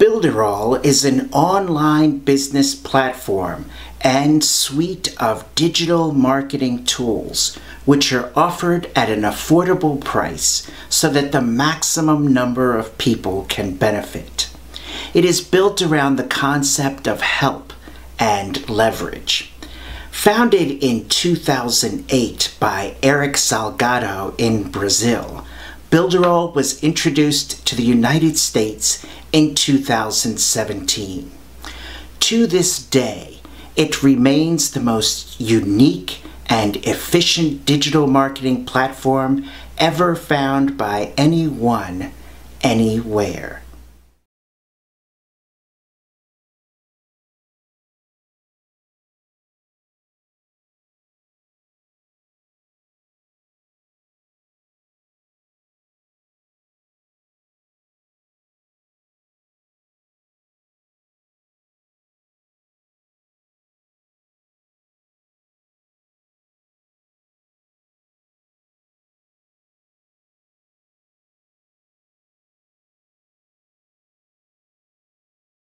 Builderall is an online business platform and suite of digital marketing tools which are offered at an affordable price so that the maximum number of people can benefit. It is built around the concept of help and leverage. Founded in 2008 by Eric Salgado in Brazil, Builderall was introduced to the United States in 2017. To this day, it remains the most unique and efficient digital marketing platform ever found by anyone, anywhere.